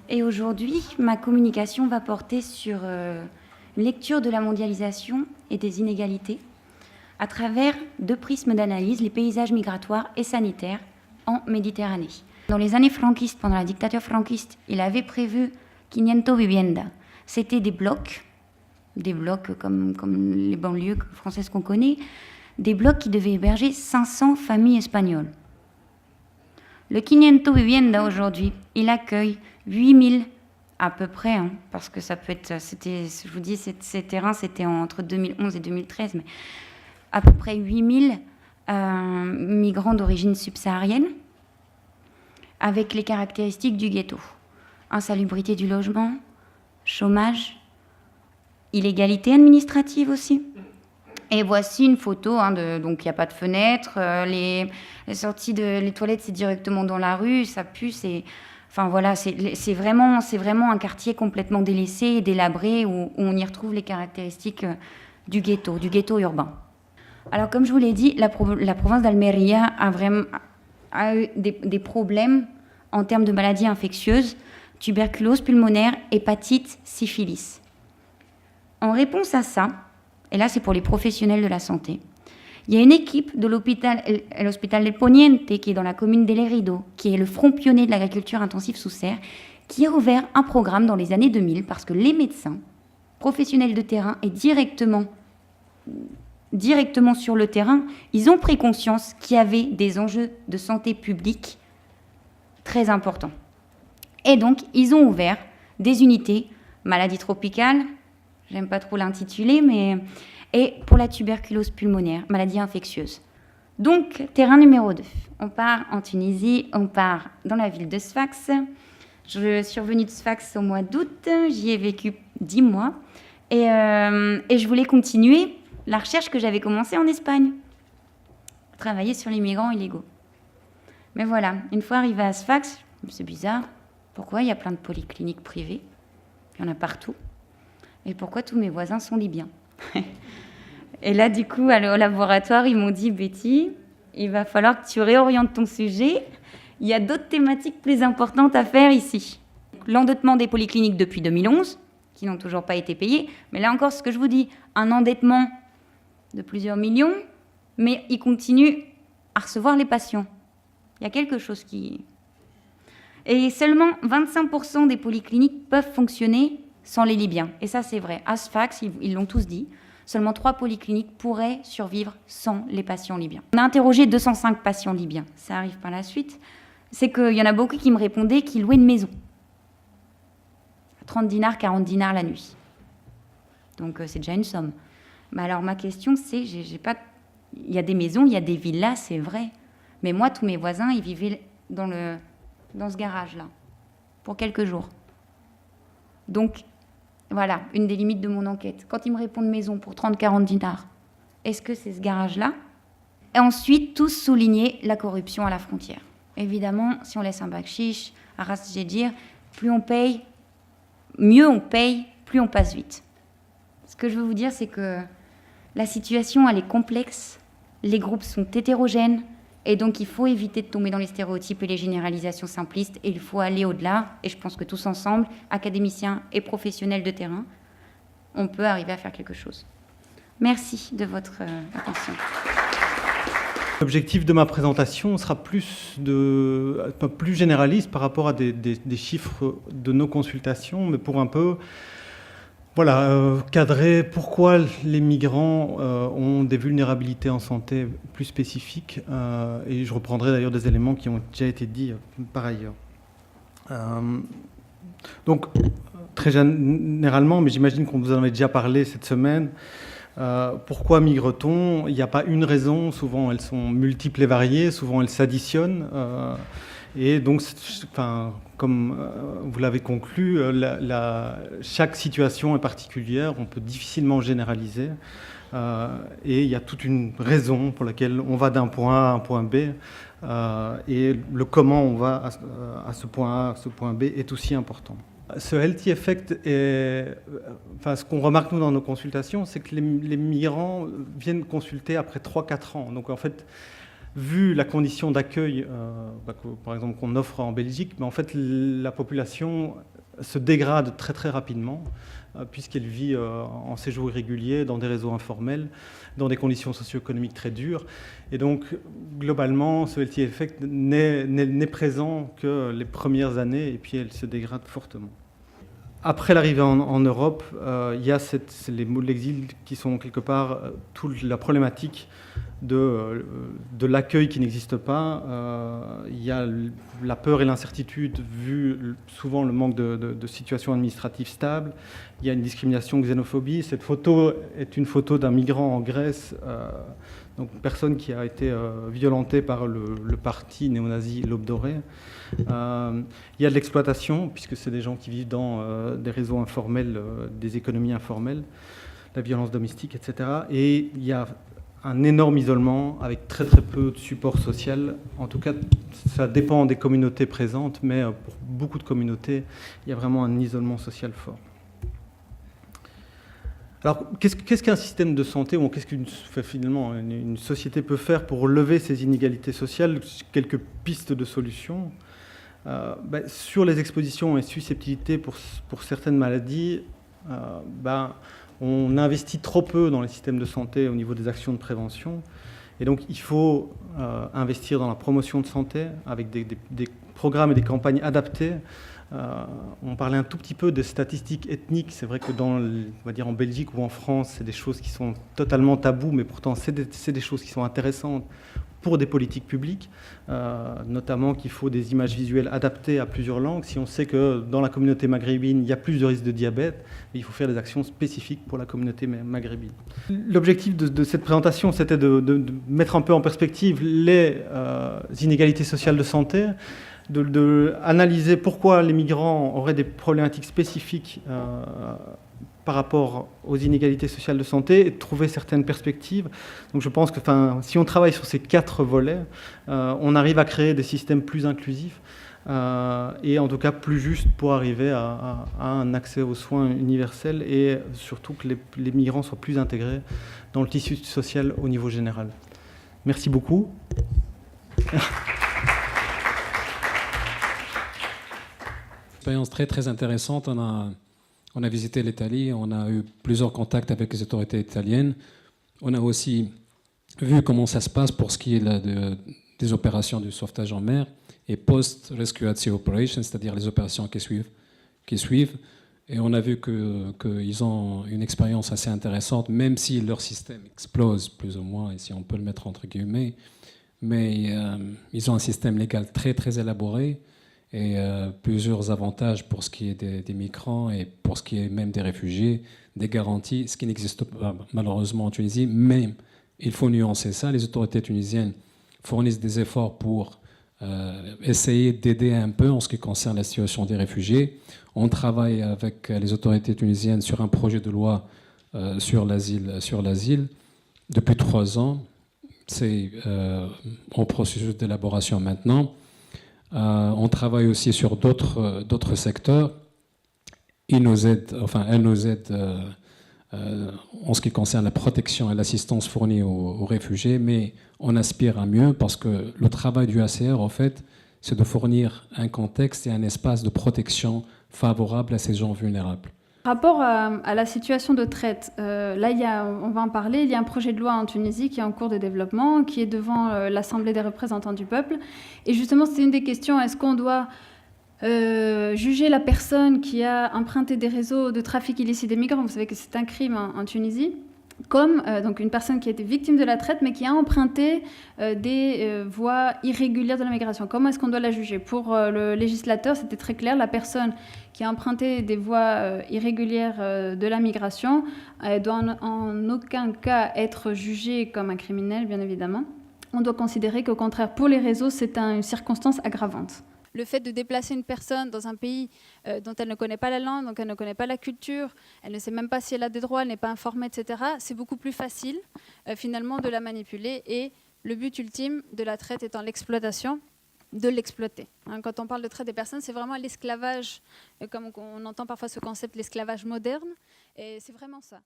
Et aujourd'hui, ma communication va porter sur une lecture de la mondialisation et des inégalités à travers deux prismes d'analyse, les paysages migratoires et sanitaires en Méditerranée. Dans les années franquistes, pendant la dictature franquiste, il avait prévu 500 viviendas. C'était des blocs comme les banlieues françaises qu'on connaît, des blocs qui devaient héberger 500 familles espagnoles. Le 500 viviendas aujourd'hui, il accueille 8000 à peu près, hein, parce que ça peut être, je vous dis, ces terrains, c'était entre 2011 et 2013, mais à peu près 8000 migrants d'origine subsaharienne, avec les caractéristiques du ghetto. Insalubrité du logement, chômage, illégalité administrative aussi. Et voici une photo, donc il n'y a pas de fenêtre, les toilettes c'est directement dans la rue, ça pue, enfin voilà, c'est vraiment un quartier complètement délaissé et délabré où on y retrouve les caractéristiques du ghetto urbain. Alors comme je vous l'ai dit, la province d'Almeria a eu des problèmes en termes de maladies infectieuses, tuberculose pulmonaire, hépatite, syphilis. En réponse à ça, et là c'est pour les professionnels de la santé, il y a une équipe de l'hôpital del Poniente, qui est dans la commune d'El Herido, qui est le front pionnier de l'agriculture intensive sous serre, qui a ouvert un programme dans les années 2000 parce que les médecins, professionnels de terrain et directement sur le terrain, ils ont pris conscience qu'il y avait des enjeux de santé publique très importants. Et donc, ils ont ouvert des unités, maladies tropicales, j'aime pas trop l'intituler, et pour la tuberculose pulmonaire, maladie infectieuse. Donc, terrain numéro 2. On part en Tunisie, on part dans la ville de Sfax. Je suis revenue de Sfax au mois d'août, j'y ai vécu 10 mois, et je voulais continuer la recherche que j'avais commencée en Espagne, travailler sur les migrants illégaux. Mais voilà, une fois arrivée à Sfax, c'est bizarre, pourquoi il y a plein de polycliniques privées? Il y en a partout. Et pourquoi tous mes voisins sont libyens? Et là, du coup, au laboratoire, ils m'ont dit, Betty, il va falloir que tu réorientes ton sujet. Il y a d'autres thématiques plus importantes à faire ici. L'endettement des polycliniques depuis 2011, qui n'ont toujours pas été payés. Mais là encore, ce que je vous dis, un endettement de plusieurs millions, mais ils continuent à recevoir les patients. Il y a quelque chose qui... Et seulement 25% des polycliniques peuvent fonctionner sans les Libyens. Et ça, c'est vrai. À Sfax, ils l'ont tous dit, seulement 3 polycliniques pourraient survivre sans les patients libyens. On a interrogé 205 patients libyens. Ça arrive par la suite. C'est qu'il y en a beaucoup qui me répondaient qu'ils louaient une maison. 30 dinars, 40 dinars la nuit. Donc, c'est déjà une somme. Mais alors, ma question, c'est, il y a des maisons, il y a des villas, c'est vrai. Mais moi, tous mes voisins, ils vivaient dans ce garage-là, pour quelques jours. Donc, voilà, une des limites de mon enquête. Quand ils me répondent maison pour 30-40 dinars, est-ce que c'est ce garage-là? Et ensuite, tous souligner la corruption à la frontière. Évidemment, si on laisse un bakchich, à Ras Jedir, plus on paye, mieux on paye, plus on passe vite. Ce que je veux vous dire, c'est que la situation, elle est complexe, les groupes sont hétérogènes, et donc il faut éviter de tomber dans les stéréotypes et les généralisations simplistes, et il faut aller au-delà, et je pense que tous ensemble, académiciens et professionnels de terrain, on peut arriver à faire quelque chose. Merci de votre attention. L'objectif de ma présentation sera plus généraliste par rapport à des chiffres de nos consultations, mais pour un peu cadrer pourquoi les migrants ont des vulnérabilités en santé plus spécifiques. Et je reprendrai d'ailleurs des éléments qui ont déjà été dits par ailleurs. Donc, très généralement, mais j'imagine qu'on vous en avait déjà parlé cette semaine, pourquoi migre-t-on? Il n'y a pas une raison, souvent elles sont multiples et variées, souvent elles s'additionnent. Et donc, comme vous l'avez conclu, chaque situation est particulière, on peut difficilement généraliser. Et il y a toute une raison pour laquelle on va d'un point A à un point B. Et le comment on va à ce point A, à ce point B est aussi important. Ce healthy effect, ce qu'on remarque nous dans nos consultations, c'est que les migrants viennent consulter après 3-4 ans. Donc en fait, vu la condition d'accueil, par exemple, qu'on offre en Belgique, en fait, la population se dégrade très très rapidement, puisqu'elle vit en séjour irrégulier, dans des réseaux informels, dans des conditions socio-économiques très dures. Et donc, globalement, ce healthy effect n'est présent que les premières années, et puis elle se dégrade fortement. Après l'arrivée en Europe, il y a les mots de l'exil qui sont quelque part toute la problématique de l'accueil qui n'existe pas. Il y a la peur et l'incertitude, vu souvent le manque de situations administratives stables. Il y a une discrimination, xénophobie. Cette photo est une photo d'un migrant en Grèce, donc une personne qui a été violentée par le parti néo-nazi L'Aube dorée. Il y a de l'exploitation, puisque c'est des gens qui vivent dans des réseaux informels, des économies informelles, la violence domestique, etc. Et il y a un énorme isolement avec très très peu de support social. En tout cas, ça dépend des communautés présentes, mais pour beaucoup de communautés, il y a vraiment un isolement social fort. Alors, qu'est-ce qu'un système de santé, ou qu'est-ce finalement une société peut faire pour lever ces inégalités sociales? Quelques pistes de solutions. Sur les expositions et susceptibilités pour certaines maladies, on investit trop peu dans les systèmes de santé au niveau des actions de prévention. Et donc, il faut investir dans la promotion de santé avec des programmes et des campagnes adaptées. On parlait un tout petit peu des statistiques ethniques. C'est vrai que on va dire en Belgique ou en France, c'est des choses qui sont totalement tabous, mais pourtant, c'est des choses qui sont intéressantes pour des politiques publiques, notamment qu'il faut des images visuelles adaptées à plusieurs langues. Si on sait que dans la communauté maghrébine, il y a plus de risques de diabète, il faut faire des actions spécifiques pour la communauté maghrébine. L'objectif de cette présentation, c'était de mettre un peu en perspective les inégalités sociales de santé, de analyser pourquoi les migrants auraient des problématiques spécifiques par rapport aux inégalités sociales de santé et de trouver certaines perspectives. Donc je pense que si on travaille sur ces 4 volets, on arrive à créer des systèmes plus inclusifs et en tout cas plus justes pour arriver à un accès aux soins universels et surtout que les migrants soient plus intégrés dans le tissu social au niveau général. Merci beaucoup. Expérience très très intéressante. On a visité l'Italie, on a eu plusieurs contacts avec les autorités italiennes. On a aussi vu comment ça se passe pour ce qui est des opérations de sauvetage en mer et post-rescue operations, c'est-à-dire les opérations qui suivent. Et on a vu qu'ils ont une expérience assez intéressante, même si leur système explose plus ou moins, et si on peut le mettre entre guillemets. Mais ils ont un système légal très très élaboré et plusieurs avantages pour ce qui est des migrants et pour ce qui est même des réfugiés, des garanties, ce qui n'existe pas malheureusement en Tunisie, mais il faut nuancer ça. Les autorités tunisiennes fournissent des efforts pour essayer d'aider un peu en ce qui concerne la situation des réfugiés. On travaille avec les autorités tunisiennes sur un projet de loi sur l'asile depuis 3 ans. C'est en processus d'élaboration maintenant. On travaille aussi sur d'autres secteurs. Elles nous aident en ce qui concerne la protection et l'assistance fournie aux réfugiés, mais on aspire à mieux parce que le travail du HCR, en fait, c'est de fournir un contexte et un espace de protection favorable à ces gens vulnérables. Par rapport à la situation de traite, là, on va en parler, il y a un projet de loi en Tunisie qui est en cours de développement, qui est devant l'Assemblée des représentants du peuple. Et justement, c'est une des questions, est-ce qu'on doit juger la personne qui a emprunté des réseaux de trafic illicite des migrants? Vous savez que c'est un crime en Tunisie. Comme donc une personne qui a été victime de la traite, mais qui a emprunté des voies irrégulières de la migration. Comment est-ce qu'on doit la juger? Pour le législateur, c'était très clair, la personne qui a emprunté des voies irrégulières de la migration doit en aucun cas être jugée comme un criminel, bien évidemment. On doit considérer qu'au contraire, pour les réseaux, c'est une circonstance aggravante. Le fait de déplacer une personne dans un pays dont elle ne connaît pas la langue, dont elle ne connaît pas la culture, elle ne sait même pas si elle a des droits, elle n'est pas informée, etc., c'est beaucoup plus facile finalement de la manipuler. Et le but ultime de la traite étant l'exploitation, de l'exploiter. Quand on parle de traite des personnes, c'est vraiment l'esclavage, comme on entend parfois ce concept, l'esclavage moderne, et c'est vraiment ça.